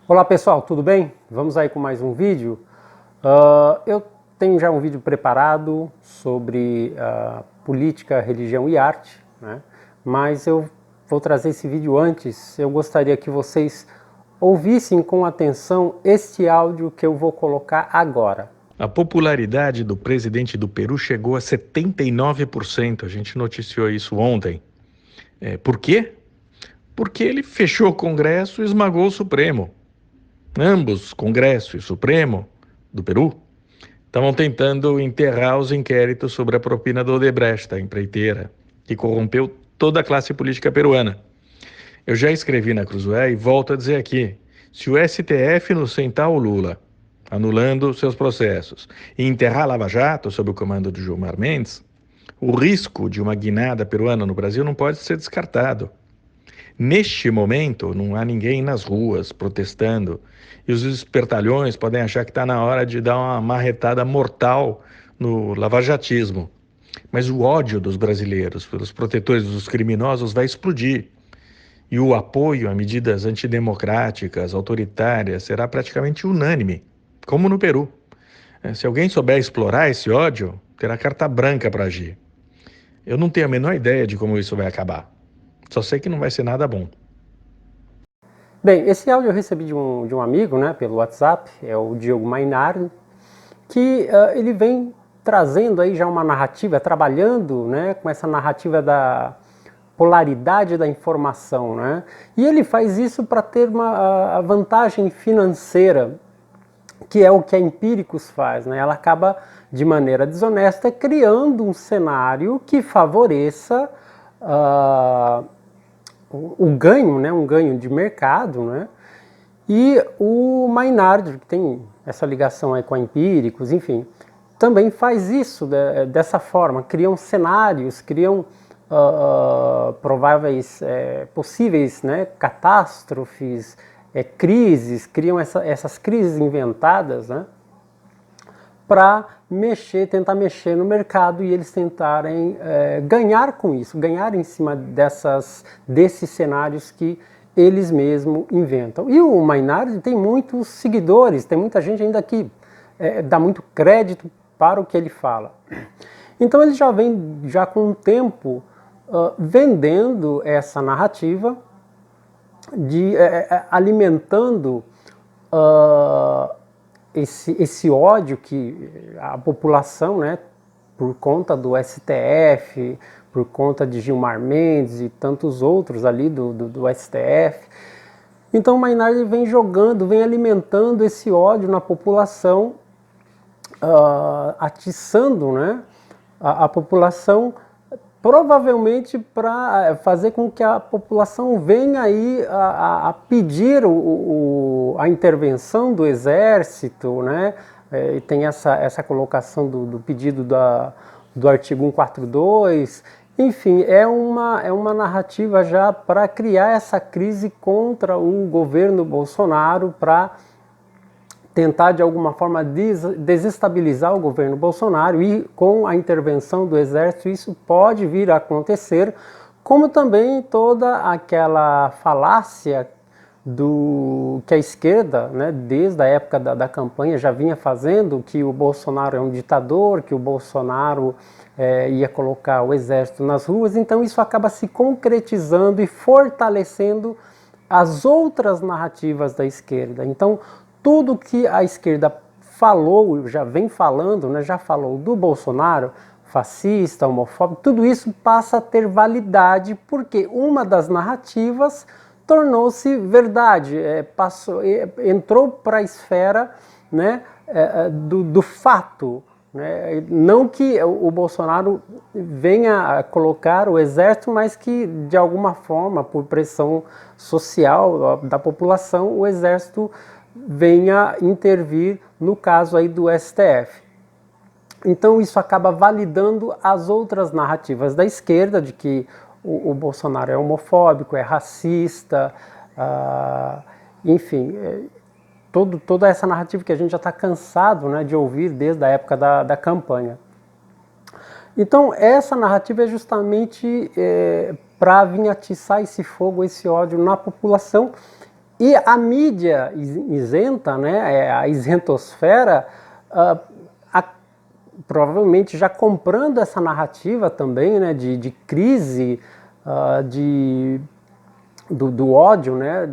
Olá pessoal, tudo bem? Vamos aí com mais um vídeo. Eu tenho já um vídeo preparado sobre política, religião e arte, né? Mas eu vou trazer esse vídeo antes. Eu gostaria que vocês ouvissem com atenção este áudio que eu vou colocar agora. A popularidade do presidente do Peru chegou a 79%. A gente noticiou isso ontem. Por quê? Porque ele fechou o Congresso e esmagou o Supremo. Ambos, Congresso e Supremo do Peru, estavam tentando enterrar os inquéritos sobre a propina do Odebrecht, a empreiteira, que corrompeu toda a classe política peruana. Eu já escrevi na Cruzoé e volto a dizer aqui: se o STF inocentar o Lula, anulando seus processos, e enterrar a Lava Jato sob o comando de Gilmar Mendes, o risco de uma guinada peruana no Brasil não pode ser descartado. Neste momento, não há ninguém nas ruas protestando e os espertalhões podem achar que está na hora de dar uma marretada mortal no lavajatismo. Mas o ódio dos brasileiros pelos protetores dos criminosos vai explodir. E o apoio a medidas antidemocráticas, autoritárias, será praticamente unânime, como no Peru. Se alguém souber explorar esse ódio, terá carta branca para agir. Eu não tenho a menor ideia de como isso vai acabar. Só sei que não vai ser nada bom. Bem, esse áudio eu recebi de um amigo, né, pelo WhatsApp, é o Diogo Mainardi, que ele vem trazendo aí já uma narrativa, trabalhando, né, com essa narrativa da polaridade da informação, né? E ele faz isso para ter uma vantagem financeira, que é o que a Empíricos faz, né? Ela acaba de maneira desonesta criando um cenário que favoreça o ganho, né? Um ganho de mercado, né? E o Mainardi, que tem essa ligação aí com a Empíricos, enfim, também faz isso dessa forma, criam cenários, criam prováveis, possíveis, né, catástrofes, crises, criam essas crises inventadas, né, para tentar mexer no mercado e eles tentarem ganhar com isso, ganhar em cima desses cenários que eles mesmos inventam. E o Mainardi tem muitos seguidores, tem muita gente ainda que dá muito crédito para o que ele fala. Então ele já vem com um tempo vendendo essa narrativa, alimentando esse ódio que a população, né, por conta do STF, por conta de Gilmar Mendes e tantos outros ali do STF. Então o Mainardi vem jogando, vem alimentando esse ódio na população, atiçando, né, a população, provavelmente para fazer com que a população venha aí a pedir a intervenção do exército, né? E tem essa colocação do pedido do artigo 142. Enfim, é uma narrativa já para criar essa crise contra o governo Bolsonaro, para tentar de alguma forma desestabilizar o governo Bolsonaro, e com a intervenção do exército isso pode vir a acontecer, como também toda aquela falácia que a esquerda, né, desde a época da campanha já vinha fazendo, que o Bolsonaro é um ditador, que o Bolsonaro ia colocar o exército nas ruas. Então isso acaba se concretizando e fortalecendo as outras narrativas da esquerda. Então tudo que a esquerda falou, já vem falando, né, já falou do Bolsonaro, fascista, homofóbico, tudo isso passa a ter validade, porque uma das narrativas tornou-se verdade, entrou para a esfera, né, do fato. Né? Não que o Bolsonaro venha a colocar o exército, mas que de alguma forma, por pressão social da população, o exército venha intervir no caso aí do STF. Então isso acaba validando as outras narrativas da esquerda, de que o Bolsonaro é homofóbico, é racista, enfim, toda essa narrativa que a gente já está cansado, né, de ouvir desde a época da campanha. Então essa narrativa é justamente para vir atiçar esse fogo, esse ódio na população, E a mídia isenta, né, a isentosfera, provavelmente já comprando essa narrativa também, né, de crise, do ódio, né,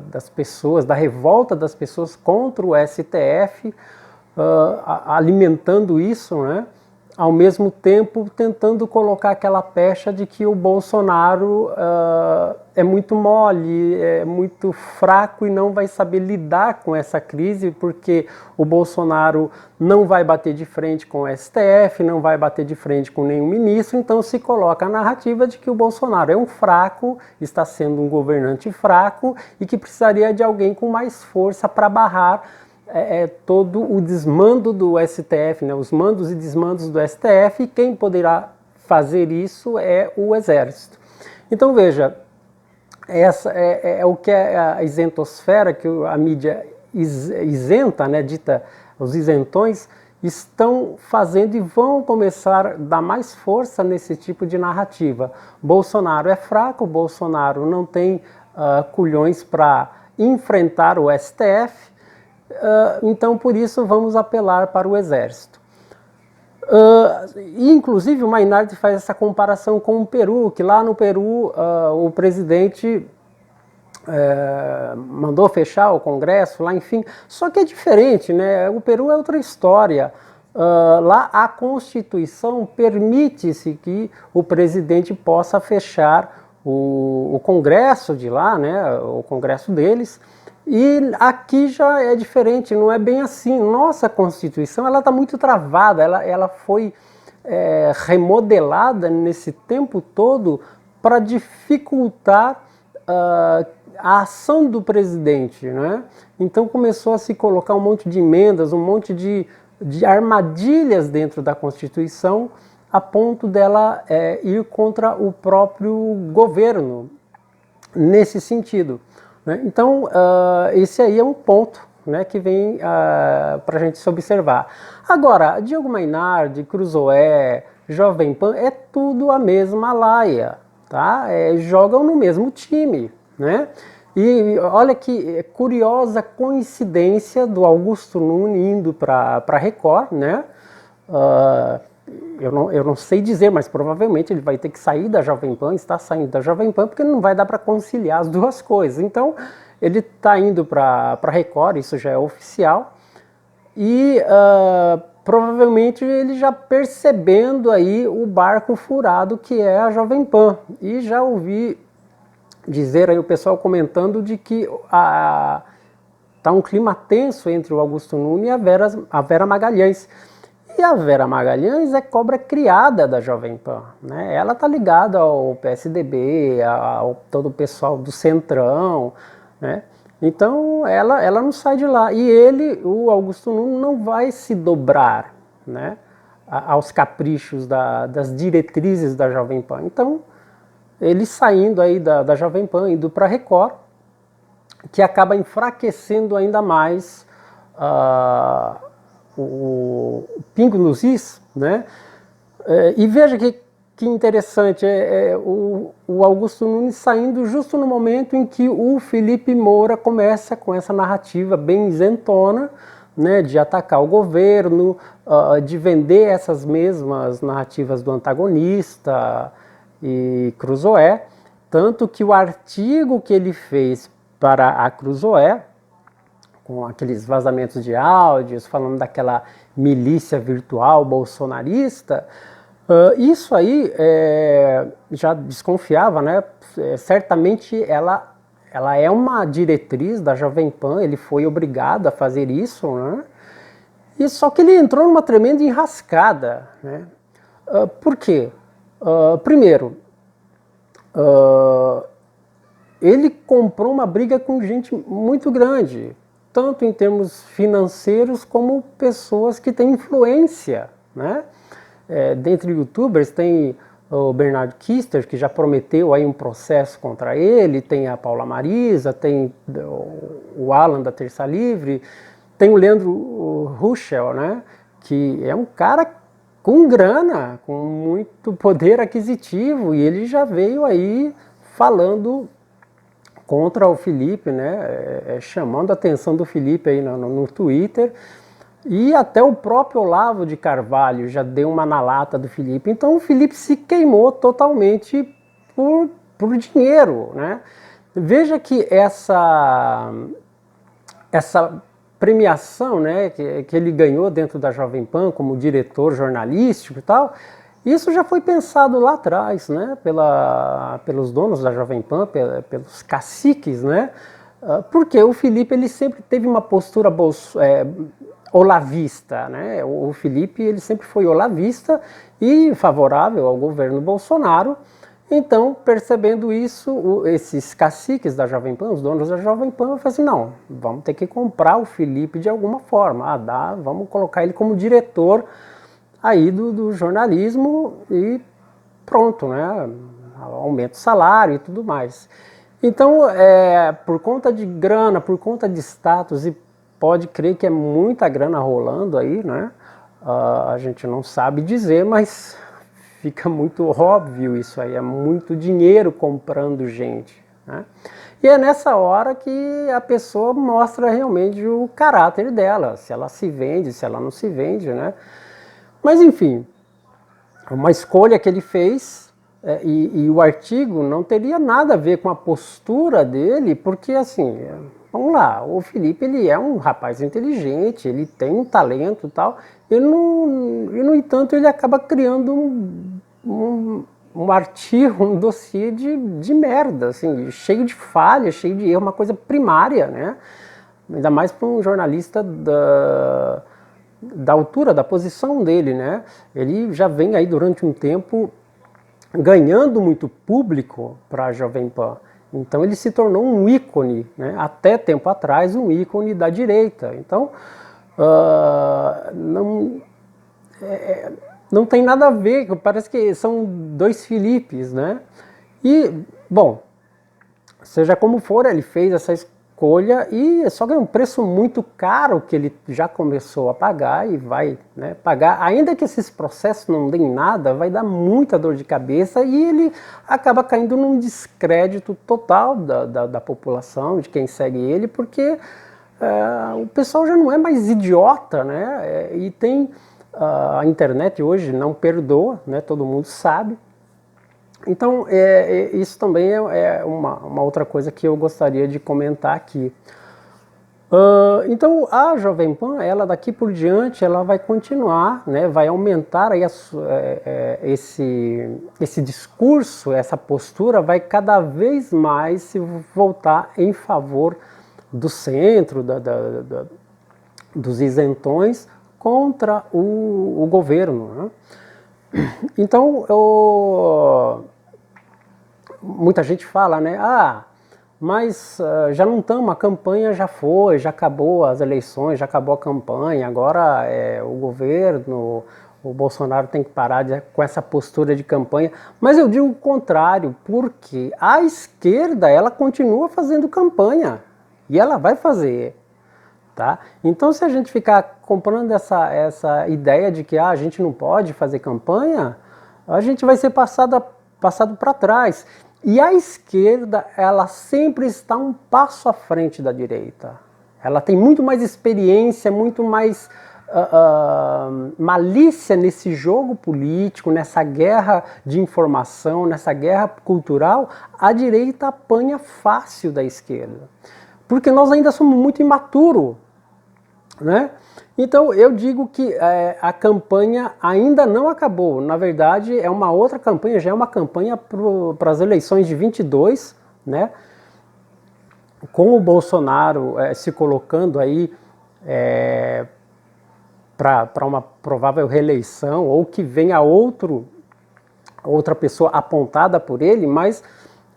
das pessoas, da revolta das pessoas contra o STF, alimentando isso, né, ao mesmo tempo tentando colocar aquela pecha de que o Bolsonaro é muito mole, é muito fraco e não vai saber lidar com essa crise, porque o Bolsonaro não vai bater de frente com o STF, não vai bater de frente com nenhum ministro, então se coloca a narrativa de que o Bolsonaro é um fraco, está sendo um governante fraco e que precisaria de alguém com mais força para barrar todo o desmando do STF, né, os mandos e desmandos do STF, e quem poderá fazer isso é o Exército. Então veja, essa é o que a isentosfera, que a mídia isenta, né, dita os isentões, estão fazendo e vão começar a dar mais força nesse tipo de narrativa. Bolsonaro é fraco, Bolsonaro não tem culhões para enfrentar o STF, então por isso vamos apelar para o Exército. Inclusive o Mainardi faz essa comparação com o Peru, que lá no Peru o presidente mandou fechar o Congresso, lá enfim, só que é diferente, né? O Peru é outra história. Lá a Constituição permite-se que o presidente possa fechar o Congresso de lá, né? O Congresso deles. E aqui já é diferente, não é bem assim. Nossa Constituição ela está muito travada, ela foi remodelada nesse tempo todo para dificultar a ação do presidente, né? Então começou a se colocar um monte de emendas, um monte de armadilhas dentro da Constituição, a ponto dela ir contra o próprio governo, nesse sentido. Então, esse aí é um ponto, né, que vem para a gente se observar. Agora, Diogo Mainardi, Cruzoé, Jovem Pan, é tudo a mesma laia, tá? Jogam no mesmo time, né? E olha que curiosa coincidência do Augusto Nunes indo para a Record, né? Eu não sei dizer, mas provavelmente ele vai ter que sair da Jovem Pan, está saindo da Jovem Pan, porque não vai dar para conciliar as duas coisas. Então, ele está indo para a Record, isso já é oficial, e provavelmente ele já percebendo aí o barco furado que é a Jovem Pan. E já ouvi dizer aí o pessoal comentando de que está um clima tenso entre o Augusto Nunes e a Vera Magalhães. E a Vera Magalhães é cobra criada da Jovem Pan, né? Ela está ligada ao PSDB, ao todo o pessoal do Centrão, né? Então ela não sai de lá. E o Augusto Nunes, não vai se dobrar, né, aos caprichos das diretrizes da Jovem Pan. Então ele saindo aí da Jovem Pan, indo para a Record, que acaba enfraquecendo ainda mais o pingo nos is, né? E veja que interessante, o Augusto Nunes saindo justo no momento em que o Felipe Moura começa com essa narrativa bem isentona, né, de atacar o governo, de vender essas mesmas narrativas do antagonista e Cruzoé, tanto que o artigo que ele fez para a Cruzoé, com aqueles vazamentos de áudios, falando daquela milícia virtual bolsonarista, isso aí já desconfiava, né? Certamente ela é uma diretriz da Jovem Pan, ele foi obrigado a fazer isso, né? E só que ele entrou numa tremenda enrascada, né? Por quê? Primeiro, ele comprou uma briga com gente muito grande, tanto em termos financeiros como pessoas que têm influência, né? Dentre youtubers tem o Bernardo Kister, que já prometeu aí um processo contra ele, tem a Paula Marisa, tem o Alan da Terça Livre, tem o Leandro Ruschel, né, que é um cara com grana, com muito poder aquisitivo, e ele já veio aí falando contra o Felipe, né, chamando a atenção do Felipe aí no Twitter, e até o próprio Olavo de Carvalho já deu uma na lata do Felipe. Então o Felipe se queimou totalmente por dinheiro, né? Veja que essa premiação, né, que ele ganhou dentro da Jovem Pan como diretor jornalístico e tal, isso já foi pensado lá atrás, né, pelos donos da Jovem Pan, pelos caciques, né, porque o Felipe ele sempre teve uma postura olavista, né, o Felipe ele sempre foi olavista e favorável ao governo Bolsonaro. Então, percebendo isso, esses caciques da Jovem Pan, os donos da Jovem Pan, falaram assim, não, vamos ter que comprar o Felipe de alguma forma, vamos colocar ele como diretor aí do jornalismo e pronto, né, aumenta o salário e tudo mais. Então, por conta de grana, por conta de status, e pode crer que é muita grana rolando aí, né, a gente não sabe dizer, mas fica muito óbvio isso aí, é muito dinheiro comprando gente, né? E é nessa hora que a pessoa mostra realmente o caráter dela, se ela se vende, se ela não se vende, né? Mas enfim, uma escolha que ele fez, e o artigo não teria nada a ver com a postura dele, porque assim, vamos lá, o Felipe ele é um rapaz inteligente, ele tem um talento e tal, e no entanto ele acaba criando um artigo, um dossiê de merda, assim, cheio de falhas, cheio de erro, uma coisa primária, né? Ainda mais para um jornalista da altura, da posição dele, né? Ele já vem aí durante um tempo ganhando muito público para a Jovem Pan. Então ele se tornou um ícone, né? Até tempo atrás, um ícone da direita. Então, não tem nada a ver, parece que são dois Filipes, né? E, bom, seja como for, ele fez essa escolha e só que é um preço muito caro que ele já começou a pagar e vai, né, pagar. Ainda que esses processos não deem nada, vai dar muita dor de cabeça e ele acaba caindo num descrédito total da população, de quem segue ele, porque o pessoal já não é mais idiota, né? E tem... a internet hoje não perdoa, né? Todo mundo sabe. Então, isso também é uma outra coisa que eu gostaria de comentar aqui. Então, a Jovem Pan, ela daqui por diante, ela vai continuar, né? Vai aumentar aí esse discurso, essa postura vai cada vez mais se voltar em favor do centro, dos isentões, contra o governo, né? Então, muita gente fala, né? Mas já não estamos, a campanha já foi, já acabou as eleições, já acabou a campanha, agora o governo, o Bolsonaro tem que parar com essa postura de campanha. Mas eu digo o contrário, porque a esquerda, ela continua fazendo campanha, e ela vai fazer. Tá? Então, se a gente ficar comprando essa ideia de que a gente não pode fazer campanha, a gente vai ser passado para trás. E a esquerda, ela sempre está um passo à frente da direita. Ela tem muito mais experiência, muito mais malícia nesse jogo político, nessa guerra de informação, nessa guerra cultural. A direita apanha fácil da esquerda. Porque nós ainda somos muito imaturos, né? Então eu digo que a campanha ainda não acabou. Na verdade é uma outra campanha, já é uma campanha para as eleições de 22, né? Com o Bolsonaro se colocando aí para uma provável reeleição, ou que venha outra pessoa apontada por ele, mas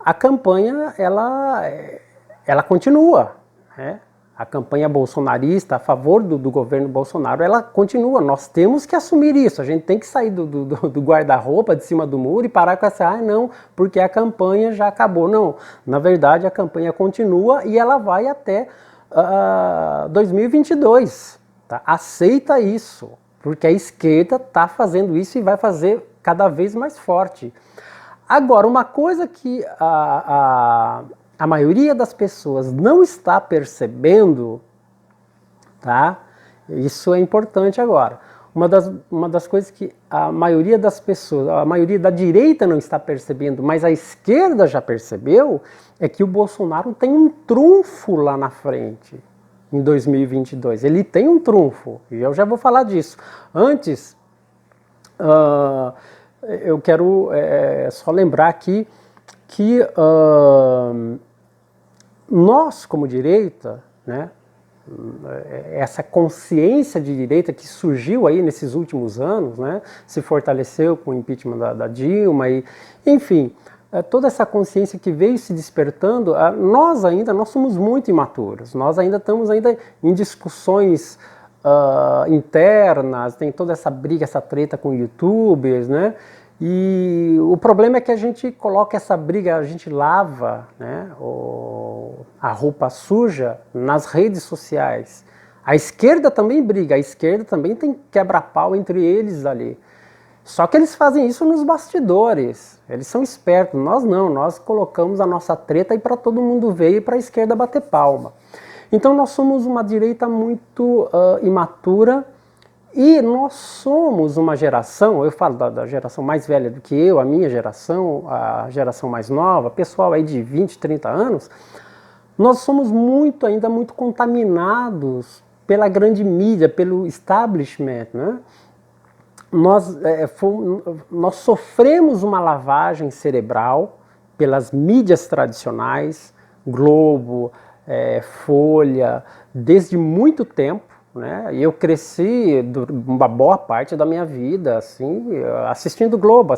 a campanha ela continua, né? A campanha bolsonarista a favor do governo Bolsonaro, ela continua. Nós temos que assumir isso. A gente tem que sair do guarda-roupa de cima do muro e parar com essa, não, porque a campanha já acabou. Não, na verdade a campanha continua e ela vai até 2022. Tá? Aceita isso, porque a esquerda está fazendo isso e vai fazer cada vez mais forte. Agora, uma coisa que a maioria das pessoas não está percebendo, tá? Isso é importante agora. Uma das coisas que a maioria das pessoas, a maioria da direita não está percebendo, mas a esquerda já percebeu, é que o Bolsonaro tem um trunfo lá na frente, em 2022. Ele tem um trunfo, e eu já vou falar disso. Antes, eu quero só lembrar aqui que nós, como direita, né, essa consciência de direita que surgiu aí nesses últimos anos, né, se fortaleceu com o impeachment da Dilma, e, enfim, toda essa consciência que veio se despertando, nós somos muito imaturos, nós ainda estamos em discussões internas, tem toda essa briga, essa treta com youtubers, né? E o problema é que a gente coloca essa briga, a gente lava, né, a roupa suja nas redes sociais. A esquerda também briga, a esquerda também tem quebra-pau entre eles ali. Só que eles fazem isso nos bastidores, eles são espertos, nós não, nós colocamos a nossa treta aí para todo mundo ver e para a esquerda bater palma. Então nós somos uma direita muito imatura, e nós somos uma geração, eu falo da geração mais velha do que eu, a minha geração, a geração mais nova, pessoal aí de 20, 30 anos, nós somos ainda muito contaminados pela grande mídia, pelo establishment, né? Nós sofremos uma lavagem cerebral pelas mídias tradicionais, Globo, Folha, desde muito tempo. Né? E eu cresci uma boa parte da minha vida assim, assistindo Globo,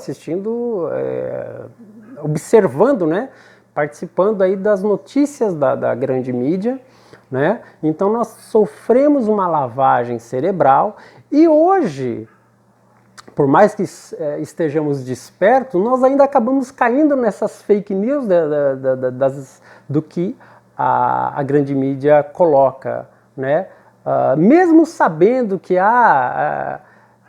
observando, né? Participando aí das notícias da grande mídia, né? Então nós sofremos uma lavagem cerebral e hoje, por mais que estejamos despertos, nós ainda acabamos caindo nessas fake news do que a grande mídia coloca, né? Mesmo sabendo que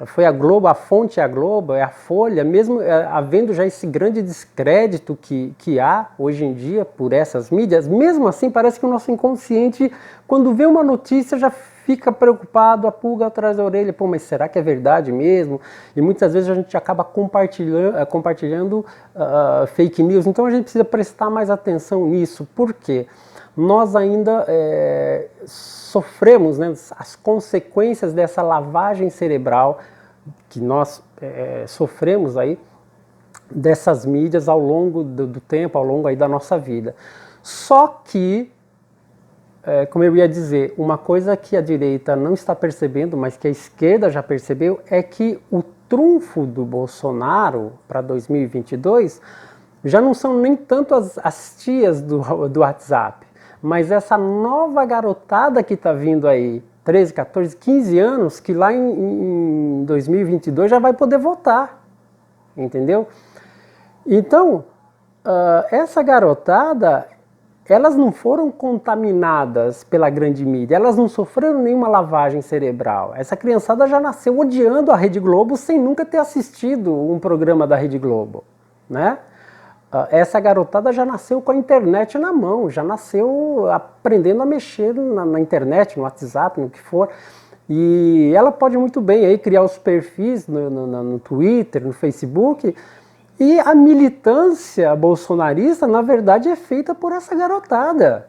foi a Globo, a fonte é a Globo, é a Folha, mesmo havendo já esse grande descrédito que há hoje em dia por essas mídias, mesmo assim parece que o nosso inconsciente, quando vê uma notícia, já fica preocupado, a pulga atrás da orelha, pô, mas será que é verdade mesmo? E muitas vezes a gente acaba compartilhando fake news, então a gente precisa prestar mais atenção nisso. Por quê? Nós ainda sofremos, né, as consequências dessa lavagem cerebral que nós sofremos aí dessas mídias ao longo do tempo, ao longo aí da nossa vida. Só que, como eu ia dizer, uma coisa que a direita não está percebendo, mas que a esquerda já percebeu, é que o trunfo do Bolsonaro para 2022 já não são nem tanto as tias do WhatsApp, mas essa nova garotada que está vindo aí, 13, 14, 15 anos, que lá em 2022 já vai poder votar, entendeu? Então, essa garotada, elas não foram contaminadas pela grande mídia, elas não sofreram nenhuma lavagem cerebral. Essa criançada já nasceu odiando a Rede Globo sem nunca ter assistido um programa da Rede Globo, né? Essa garotada já nasceu com a internet na mão, já nasceu aprendendo a mexer na internet, no WhatsApp, no que for. E ela pode muito bem aí criar os perfis no Twitter, no Facebook. E a militância bolsonarista, na verdade, é feita por essa garotada.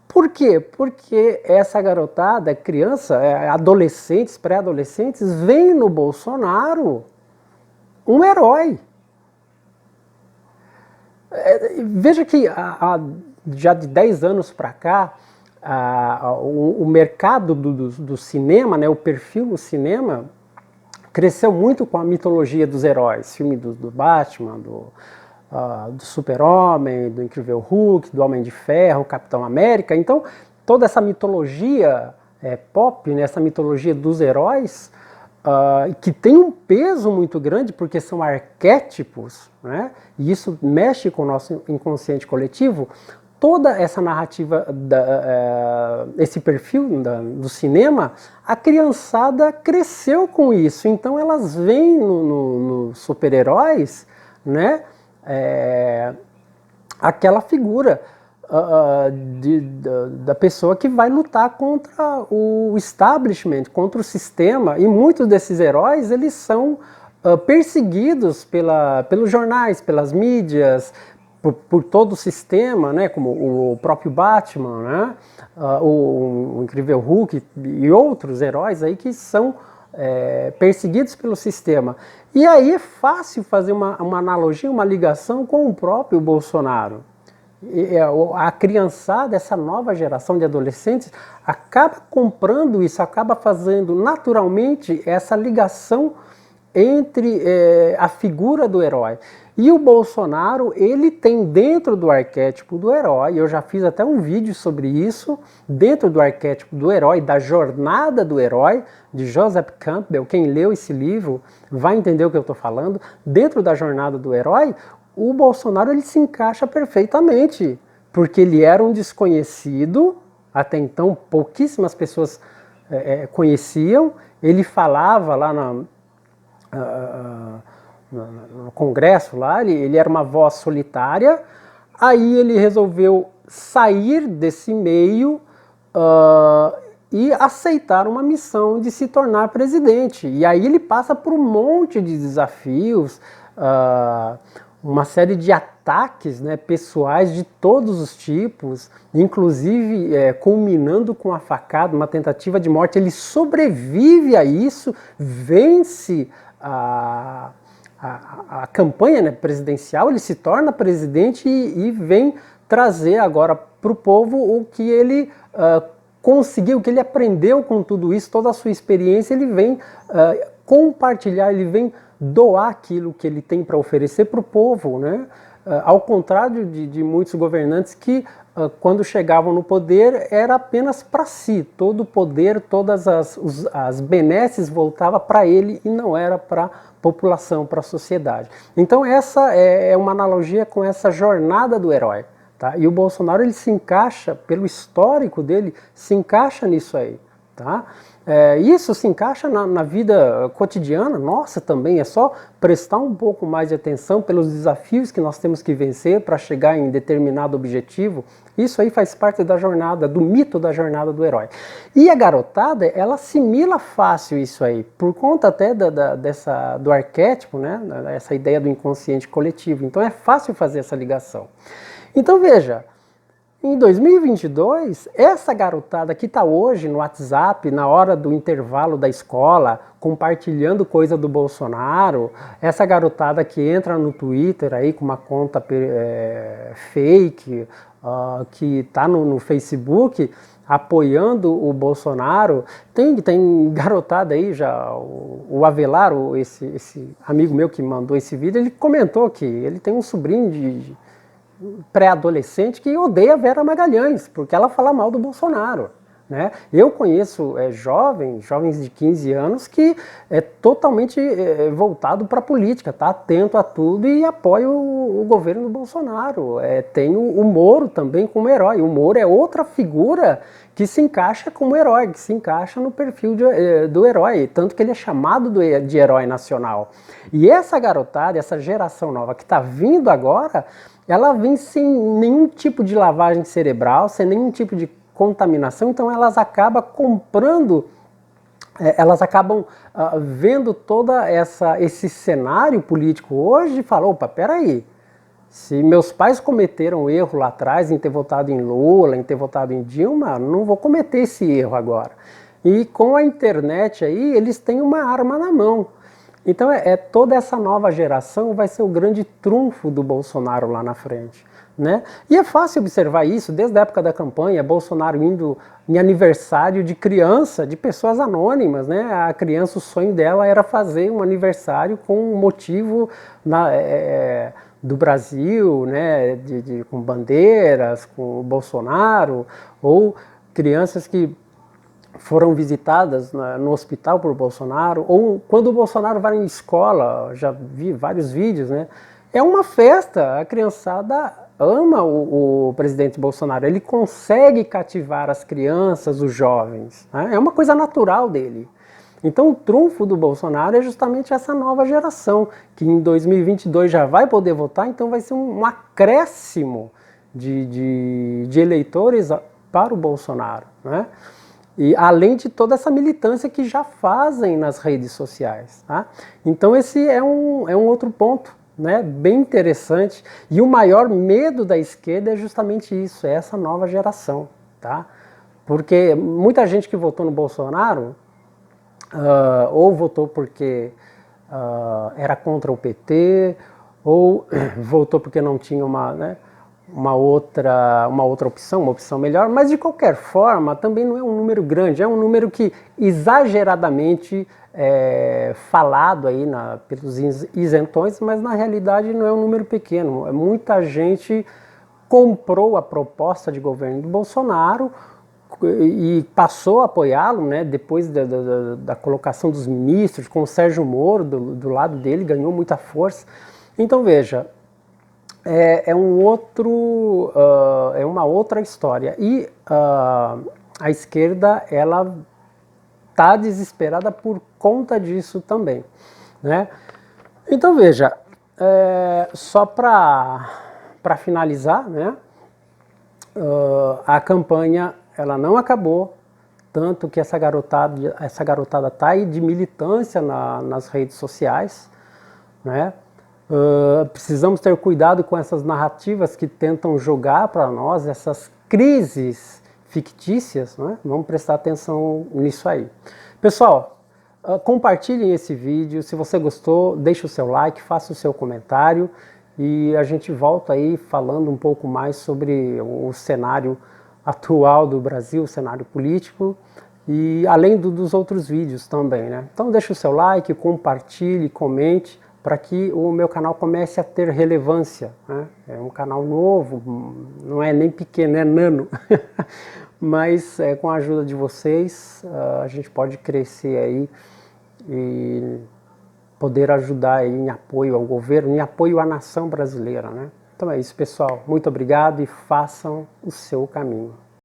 Por quê? Porque essa garotada, criança, adolescentes, pré-adolescentes, veem no Bolsonaro um herói. Veja que já de 10 anos para cá, o mercado do cinema, né, o perfil do cinema, cresceu muito com a mitologia dos heróis. Filme do Batman, do Super-Homem, do Incrível Hulk, do Homem de Ferro, Capitão América. Então, toda essa mitologia pop, né, essa mitologia dos heróis, que tem um peso muito grande, porque são arquétipos, né? E isso mexe com o nosso inconsciente coletivo. Toda essa narrativa, esse perfil do cinema, a criançada cresceu com isso. Então elas veem nos super-heróis, né, aquela figura. da pessoa que vai lutar contra o establishment, contra o sistema, e muitos desses heróis, eles são perseguidos pelos jornais, pelas mídias, por todo o sistema, né, como o próprio Batman, né, o Incrível Hulk e outros heróis aí que são perseguidos pelo sistema. E aí é fácil fazer uma analogia, uma ligação com o próprio Bolsonaro. A criançada, essa nova geração de adolescentes, acaba comprando isso, acaba fazendo naturalmente essa ligação entre a figura do herói. E o Bolsonaro, ele tem dentro do arquétipo do herói, eu já fiz até um vídeo sobre isso, dentro do arquétipo do herói, da jornada do herói, de Joseph Campbell. Quem leu esse livro vai entender o que eu estou falando. Dentro da jornada do herói, o Bolsonaro ele se encaixa perfeitamente, porque ele era um desconhecido, até então pouquíssimas pessoas conheciam, ele falava lá no Congresso, lá, ele era uma voz solitária, aí ele resolveu sair desse meio e aceitar uma missão de se tornar presidente. E aí ele passa por um monte de desafios, uma série de ataques, né, pessoais de todos os tipos, inclusive culminando com a facada, uma tentativa de morte. Ele sobrevive a isso, vence a campanha, né, presidencial, ele se torna presidente e vem trazer agora para o povo o que ele conseguiu, o que ele aprendeu com tudo isso, toda a sua experiência. Ele vem compartilhar, ele vem doar aquilo que ele tem para oferecer para o povo, né? Ao contrário de muitos governantes que, quando chegavam no poder, era apenas para si. Todo o poder, todas as benesses voltava para ele e não era para a população, para a sociedade. Então essa é uma analogia com essa jornada do herói. Tá? E o Bolsonaro, ele se encaixa, pelo histórico dele, se encaixa nisso aí. Tá? Isso se encaixa na vida cotidiana nossa também. É só prestar um pouco mais de atenção pelos desafios que nós temos que vencer para chegar em determinado objetivo. Isso aí faz parte da jornada, do mito da jornada do herói. E a garotada, ela assimila fácil isso aí, por conta até do arquétipo, né? Essa ideia do inconsciente coletivo. Então é fácil fazer essa ligação. Então veja, em 2022, essa garotada que está hoje no WhatsApp, na hora do intervalo da escola, compartilhando coisa do Bolsonaro, essa garotada que entra no Twitter aí com uma conta fake, que está no Facebook apoiando o Bolsonaro, tem garotada aí já, o Avelar, esse amigo meu que mandou esse vídeo, ele comentou que ele tem um sobrinho de pré-adolescente que odeia a Vera Magalhães, porque ela fala mal do Bolsonaro. Né? Eu conheço jovens de 15 anos que é totalmente voltado para a política, está atento a tudo e apoia o governo do Bolsonaro. Tem o Moro também como herói. O Moro é outra figura que se encaixa como herói, que se encaixa no perfil do herói, tanto que ele é chamado de herói nacional. E essa garotada, essa geração nova que está vindo agora, ela vem sem nenhum tipo de lavagem cerebral, sem nenhum tipo de contaminação, então elas acabam comprando, elas acabam vendo todo esse cenário político hoje e falam, opa, peraí, se meus pais cometeram erro lá atrás em ter votado em Lula, em ter votado em Dilma, não vou cometer esse erro agora. E com a internet aí, eles têm uma arma na mão. Então toda essa nova geração vai ser o grande trunfo do Bolsonaro lá na frente. Né? E é fácil observar isso desde a época da campanha, Bolsonaro indo em aniversário de criança, de pessoas anônimas, né? A criança, o sonho dela era fazer um aniversário com um motivo do Brasil, né? Com bandeiras, com o Bolsonaro, ou crianças que foram visitadas no hospital por Bolsonaro, ou quando o Bolsonaro vai em escola, já vi vários vídeos, né? É uma festa, a criançada ama o presidente Bolsonaro, ele consegue cativar as crianças, os jovens, né? É uma coisa natural dele. Então o trunfo do Bolsonaro é justamente essa nova geração, que em 2022 já vai poder votar, então vai ser um acréscimo de eleitores para o Bolsonaro, né? E além de toda essa militância que já fazem nas redes sociais, tá? Então esse é um outro ponto, né, bem interessante, e o maior medo da esquerda é justamente isso, é essa nova geração, tá? Porque muita gente que votou no Bolsonaro ou votou porque era contra o PT, ou votou porque não tinha uma outra opção, uma opção melhor, mas de qualquer forma também não é um número grande, é um número que exageradamente falado aí pelos isentões, mas na realidade não é um número pequeno. Muita gente comprou a proposta de governo do Bolsonaro e passou a apoiá-lo, né, depois da colocação dos ministros, com o Sérgio Moro do lado dele, ganhou muita força. Então veja, é uma outra história. E a esquerda, ela está desesperada por conta disso também, né? Então veja, só para finalizar, né, a campanha ela não acabou, tanto que essa garotada está aí de militância nas redes sociais, né? Precisamos ter cuidado com essas narrativas que tentam jogar para nós essas crises fictícias, né? Vamos prestar atenção nisso aí. Pessoal, compartilhem esse vídeo, se você gostou, deixe o seu like, faça o seu comentário e a gente volta aí falando um pouco mais sobre o cenário atual do Brasil, o cenário político, e além dos outros vídeos também, né? Então deixe o seu like, compartilhe, comente, para que o meu canal comece a ter relevância, né? É um canal novo, não é nem pequeno, é nano, mas com a ajuda de vocês a gente pode crescer aí e poder ajudar aí em apoio ao governo, em apoio à nação brasileira, né? Então é isso, pessoal. Muito obrigado e façam o seu caminho.